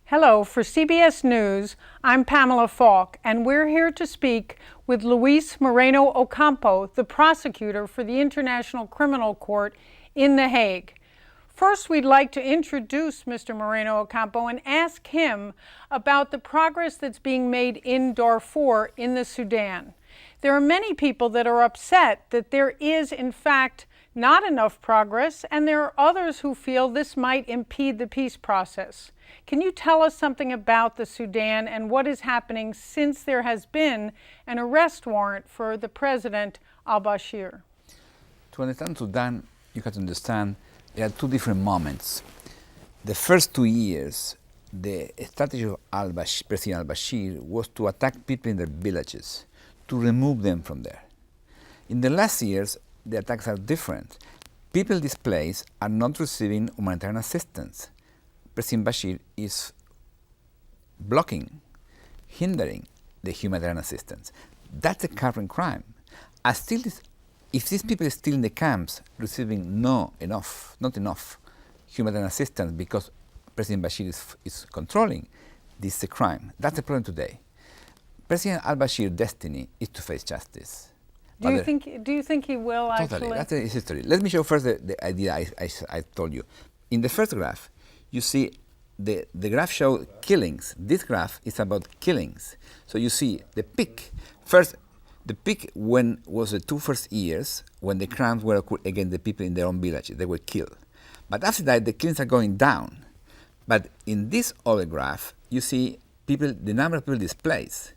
Hello, for CBS News, I'm Pamela Falk, and we're here to speak with Luis Moreno-Ocampo, the prosecutor for the International Criminal Court in The Hague. First, we'd like to introduce Mr. Moreno-Ocampo and ask him about the progress that's being made in Darfur in the Sudan. There are many people that are upset that there is, in fact, not enough progress, and there are others who feel this might impede the peace process. Can you tell us something about the Sudan and what is happening since there has been an arrest warrant for the president al-Bashir? To understand Sudan, you have to understand there are two different moments. The first 2 years, the strategy of President al-Bashir was to attack people in their villages, to remove them from there. In the last years, the attacks are different. People displaced are not receiving humanitarian assistance. President Bashir is blocking, hindering the humanitarian assistance. That's a current crime. If these people are still in the camps receiving not enough humanitarian assistance because President Bashir is controlling, this is a crime. That's the problem today. President al-Bashir's destiny is to face justice. Do you think he will Totally, actually? that's his history. Let me show first the idea I told you. In the first graph, you see the graph shows killings. This graph is about killings. So you see the peak. First, the peak was the 2 first years when the crimes were against the people in their own villages. They were killed. But after that, the killings are going down. But in this other graph, you see the number of people displaced.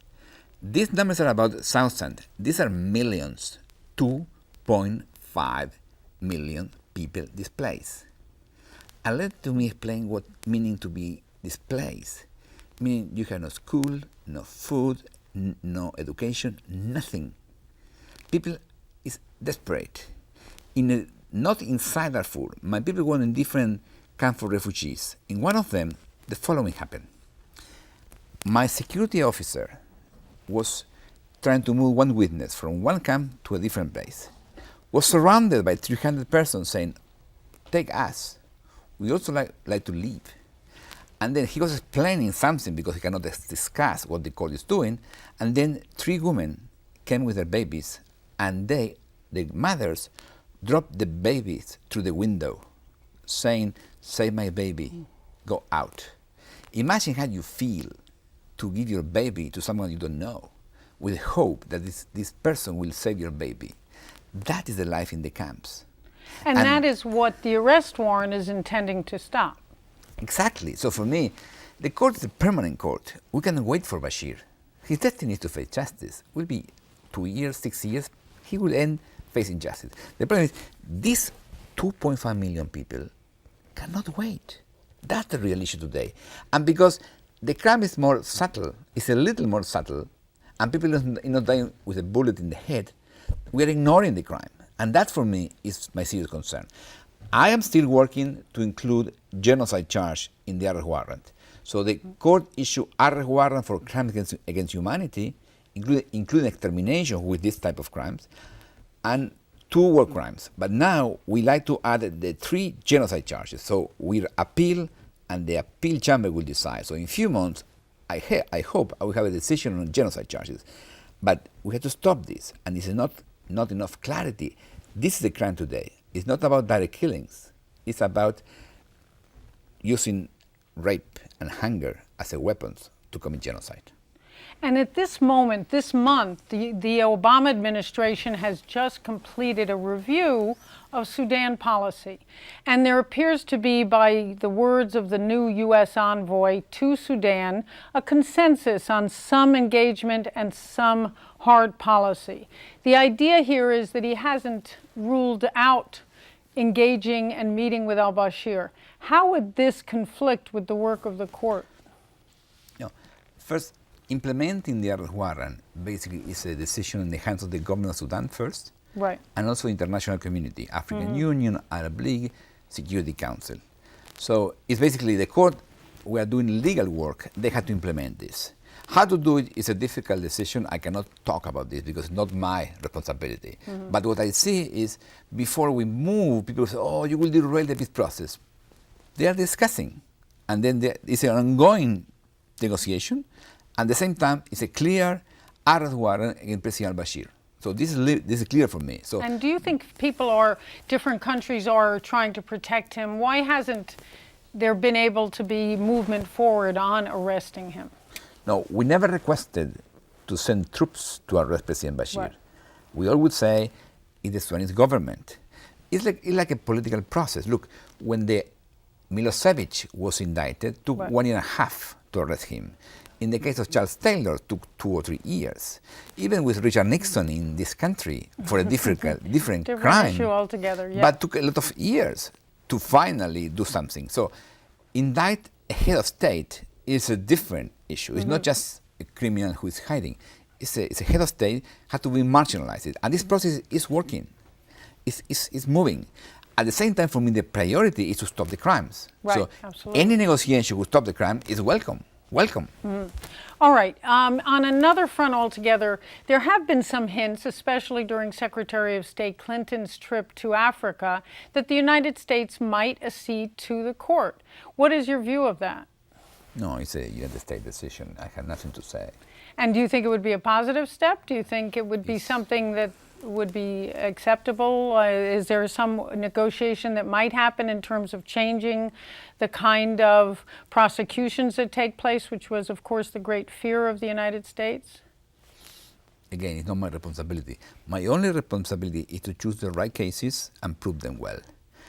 These numbers are about thousands. These are millions. 2.5 million people displaced. And let me explain what meaning to be displaced. Meaning you have no school, no food, no education, nothing. People is desperate. Not inside Darfur. My people were in different camps for refugees. In one of them, the following happened. My security officer was trying to move one witness from one camp to a different place. Was surrounded by 300 persons saying, "Take us. We also like to leave." And then he was explaining something because he cannot discuss what the court is doing. And then 3 women came with their babies, and the mothers dropped the babies through the window, saying, "Save my baby, go out." Imagine how you feel to give your baby to someone you don't know, with hope that this person will save your baby. That is the life in the camps. And that is what the arrest warrant is intending to stop. Exactly. So for me, the court is a permanent court. We cannot wait for Bashir. His destiny is to face justice. Will be 2 years, 6 years. He will end facing justice. The problem is these 2.5 million people cannot wait. That's the real issue today. And because the crime is more subtle, it's a little more subtle, and people are not dying with a bullet in the head, we are ignoring the crime. And that, for me, is my serious concern. I am still working to include genocide charge in the arrest warrant. So the court issue arrest warrant for crimes against humanity, including extermination with this type of crimes, and 2 war crimes. But now we like to add the 3 genocide charges. So we appeal, and the appeal chamber will decide. So in a few months, I hope I will have a decision on genocide charges. But we have to stop this, and it's not enough clarity. This is the crime today. It's not about direct killings. It's about using rape and hunger as a weapons to commit genocide. And at this moment, this month, the Obama administration has just completed a review of Sudan policy. And there appears to be, by the words of the new U.S. envoy to Sudan, a consensus on some engagement and some hard policy. The idea here is that he hasn't ruled out engaging and meeting with al-Bashir. How would this conflict with the work of the court? No. First, implementing the arrest warrant basically is a decision in the hands of the government of Sudan first, right, and also international community, African Union, Arab League, Security Council. So it's basically the court, we are doing legal work, they have to implement this. How to do it is a difficult decision. I cannot talk about this because it's not my responsibility. But what I see is before we move, people say, "Oh, you will derail the peace process." They are discussing. And then it's an ongoing negotiation. At the same time, it's a clear arrest warrant against President al-Bashir. So this is clear for me. So, and do you think different countries are trying to protect him? Why hasn't there been able to be movement forward on arresting him? no, we never requested to send troops to arrest President Bashir. Right. We always say it's the Sudanese government. It's like a political process. Look, when the Milosevic was indicted, it took 1.5 years to arrest him. In the case of Charles Taylor, it took 2 or 3 years. Even with Richard Nixon in this country for a different crime, issue altogether. Yeah. but took a lot of years to finally do something. So, indict a head of state is a different issue. It's not just a criminal who is hiding. It's a head of state has to be marginalized, and this process is working. It's moving. At the same time, for me, the priority is to stop the crimes. Right, so absolutely. any negotiation to stop the crime is welcome. Welcome. All right. On another front altogether, there have been some hints, especially during Secretary of State Clinton's trip to Africa, that the United States might accede to the court. What is your view of that? No, it's a United States decision. I have nothing to say. And do you think it would be a positive step? Do you think it would be something that would be acceptable? Is there some negotiation that might happen in terms of changing the kind of prosecutions that take place, which was, of course, the great fear of the United States? Again, it's not my responsibility. My only responsibility is to choose the right cases and prove them well.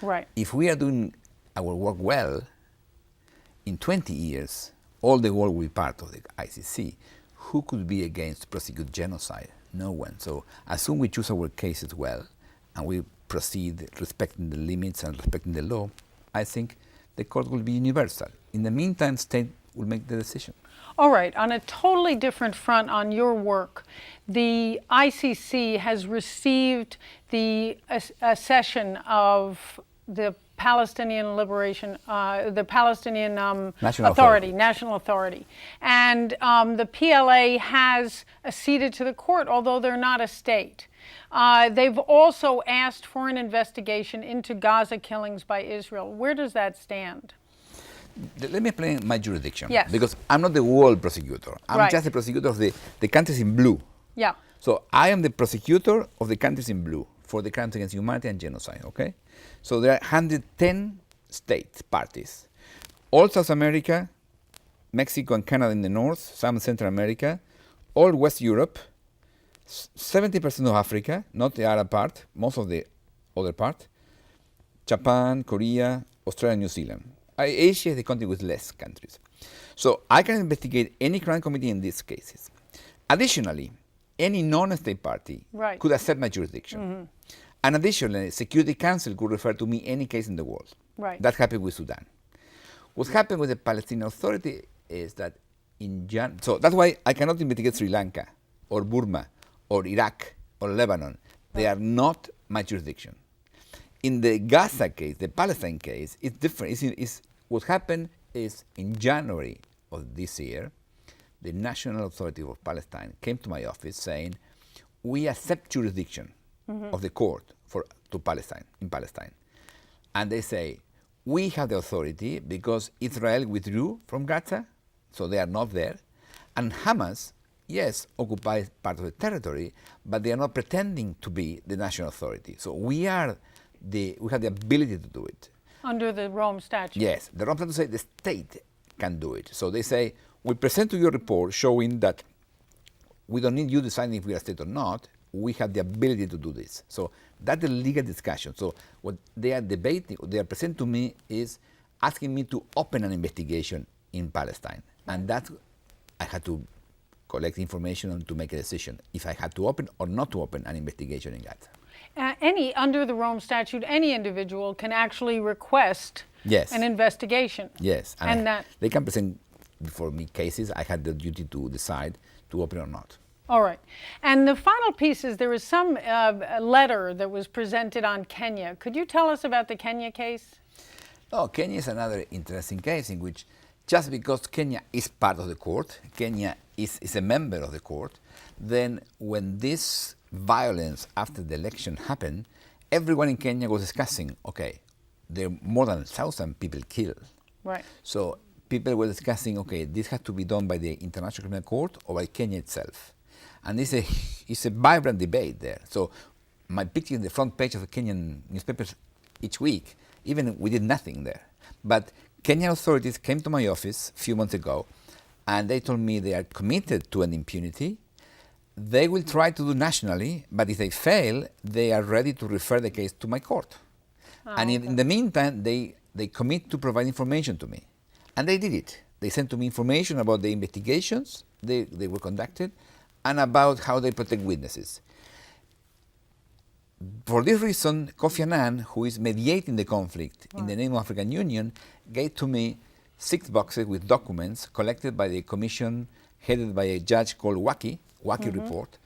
Right. If we are doing our work well, in 20 years, all the world will be part of the ICC. Who could be against to prosecute genocide? No one. So as soon as we choose our cases well and we proceed respecting the limits and respecting the law, I think the court will be universal. In the meantime, state will make the decision. All right. On a totally different front on your work, the ICC has received the accession of the Palestinian Liberation, the Palestinian National Authority. And the PLA has acceded to the court, although they're not a state. They've also asked for an investigation into Gaza killings by Israel. Where does that stand? Let me explain my jurisdiction. Yes. Because I'm not the world prosecutor. I'm Right. just the prosecutor of the countries in blue. Yeah. So I am the prosecutor of the countries in blue for the crimes against humanity and genocide, okay? So there are 110 state parties. All South America, Mexico and Canada in the north, some Central America, all West Europe, 70% of Africa, not the Arab part, most of the other part, Japan, Korea, Australia, New Zealand. Asia is the country with less countries. So I can investigate any crime committed in these cases. Additionally, any non-state party Right. could accept my jurisdiction. And additionally, Security Council could refer to me any case in the world. Right. That happened with Sudan. What happened with the Palestinian Authority is that so that's why I cannot investigate Sri Lanka or Burma or Iraq or Lebanon. They are not my jurisdiction. In the Gaza case, the Palestine case, it's different. What happened is in January of this year, the National Authority of Palestine came to my office saying, we accept jurisdiction of the court in Palestine. And they say, we have the authority because Israel withdrew from Gaza, so they are not there. And Hamas, yes, occupies part of the territory, but they are not pretending to be the national authority. So we have the ability to do it. Under the Rome Statute. Yes, the Rome Statute says the state can do it. So they say, we present to you a report showing that we don't need you deciding if we are a state or not. We have the ability to do this. So that's the legal discussion. So what they are debating, what they are presenting to me is asking me to open an investigation in Palestine. And that I had to collect information and to make a decision if I had to open or not to open an investigation in Gaza. Under the Rome Statute, any individual can actually request Yes. an investigation. Yes. And they can present before me cases. I had the duty to decide to open or not. All right. And the final piece is there was some letter that was presented on Kenya. Could you tell us about the Kenya case? Oh, Kenya is another interesting case in which just because Kenya is part of the court, Kenya is a member of the court, then when this violence after the election happened, everyone in Kenya was discussing, okay, there are more than 1,000 people killed. Right. So people were discussing, okay, this has to be done by the International Criminal Court or by Kenya itself. And it's a vibrant debate there. So my picture in the front page of the Kenyan newspapers each week, even we did nothing there. But Kenyan authorities came to my office a few months ago, and they told me they are committed to an impunity. They will try to do nationally, but if they fail, they are ready to refer the case to my court. And in the meantime, they commit to provide information to me. And they did it. They sent to me information about the investigations they were conducted and about how they protect witnesses. For this reason, Kofi Annan, who is mediating the conflict in the name of African Union, gave to me 6 boxes with documents collected by the commission headed by a judge called Waki report,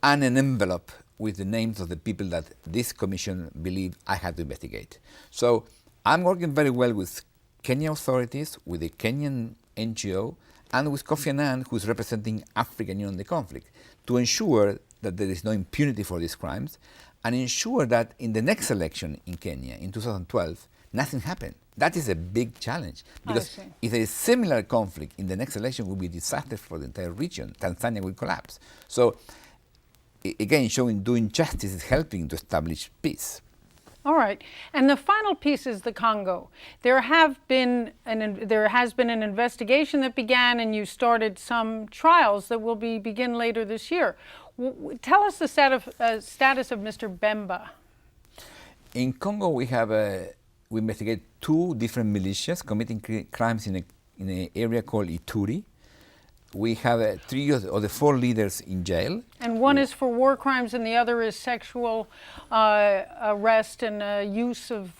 and an envelope with the names of the people that this commission believed I had to investigate. So I'm working very well with Kenyan authorities, with the Kenyan NGO, and with Kofi Annan, who is representing African Union in the conflict, to ensure that there is no impunity for these crimes, and ensure that in the next election in Kenya, in 2012, nothing happened. That is a big challenge, because if there is similar conflict in the next election, it will be a disaster for the entire region. Tanzania will collapse. So, again, doing justice is helping to establish peace. All right, and the final piece is the Congo. There has been an investigation that began, and you started some trials that will begin later this year. Tell us the status of Mr. Bemba. In Congo, we investigate 2 different militias committing crimes in an area called Ituri. We have 3 of the 4 leaders in jail. And one is for war crimes, and the other is sexual arrest and use of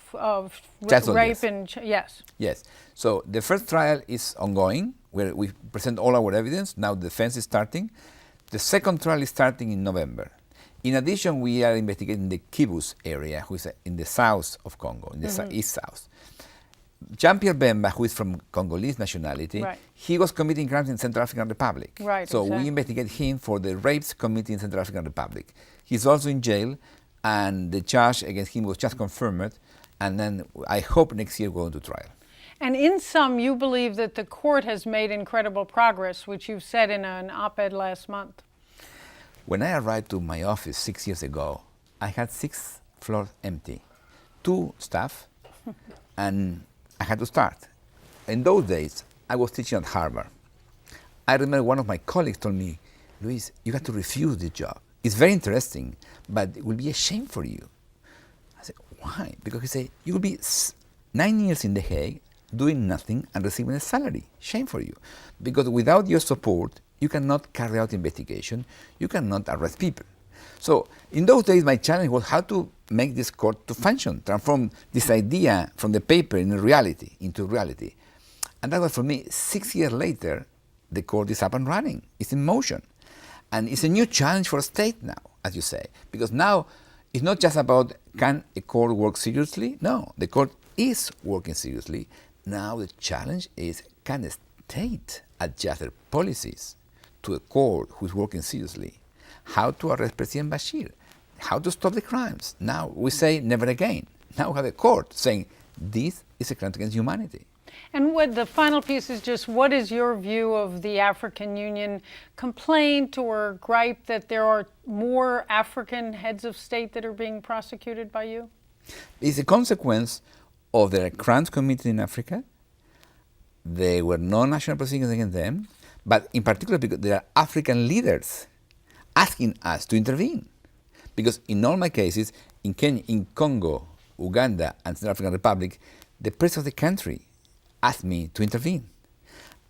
rape. Yes. Yes. So the first trial is ongoing, where we present all our evidence. Now the defense is starting. The second trial is starting in November. In addition, we are investigating the Kibus area, which is in the south of Congo, in the east-south. Jean-Pierre Bemba, who is from Congolese nationality, he was committing crimes in Central African Republic. So we investigate him for the rapes committed in Central African Republic. He's also in jail, and the charge against him was just confirmed, and then I hope next year we're going to trial. And in sum, you believe that the court has made incredible progress, which you've said in an op-ed last month. When I arrived to my office 6 years ago, I had 6 floors empty, 2 staff, and I had to start. In those days, I was teaching at Harvard. I remember one of my colleagues told me, Luis, you have to refuse this job. It's very interesting, but it will be a shame for you. I said, why? Because he said, you will be 9 years in The Hague, doing nothing and receiving a salary. Shame for you. Because without your support, you cannot carry out investigation, you cannot arrest people. So in those days, my challenge was how to make this court to function, transform this idea from the paper into reality. And that was for me, 6 years later, the court is up and running, it's in motion. And it's a new challenge for a state now, as you say, because now it's not just about can a court work seriously? No, the court is working seriously. Now the challenge is, can a state adjust their policies to a court who's working seriously? How to arrest President Bashir? How to stop the crimes? Now we say never again. Now we have a court saying this is a crime against humanity. And what the final piece is just, what is your view of the African Union complaint or gripe that there are more African heads of state that are being prosecuted by you? It's a consequence of the crimes committed in Africa. There were no national proceedings against them, but in particular because there are African leaders asking us to intervene. Because in all my cases, in Kenya, in Congo, Uganda, and Central African Republic, the president of the country asked me to intervene.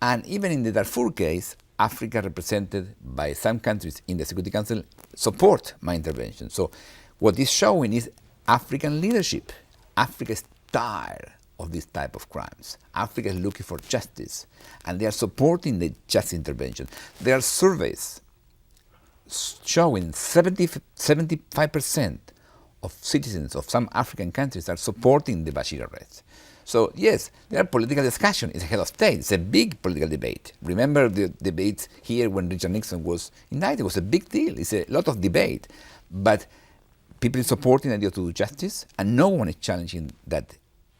And even in the Darfur case, Africa represented by some countries in the Security Council support my intervention. So what is showing is African leadership. Africa is tired of this type of crimes. Africa is looking for justice, and they are supporting the just intervention. There are surveys showing 75% of citizens of some African countries are supporting the Bashir arrest. So yes, there are political discussion. It's a head of state. It's a big political debate. Remember the debates here when Richard Nixon was indicted. It was a big deal. It's a lot of debate. But people are supporting the idea to do justice, and no one is challenging that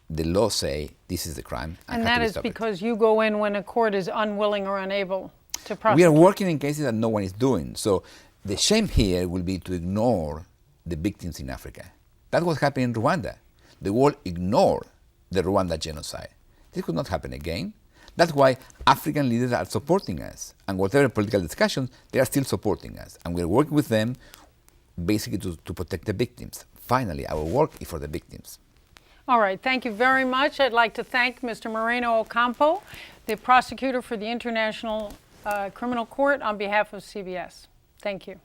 the law say this is the crime. And have that to is stop it. because you go in when a court is unwilling or unable to We prosecute. are working in cases that no one is doing. So the shame here will be to ignore the victims in Africa. That's what happened in Rwanda. The world ignored the Rwanda genocide. This could not happen again. That's why African leaders are supporting us. And whatever political discussions, they are still supporting us. And we're working with them basically to protect the victims. Finally, our work is for the victims. All right, thank you very much. I'd like to thank Mr. Moreno-Ocampo, the prosecutor for the International Criminal Court, on behalf of CBS. Thank you.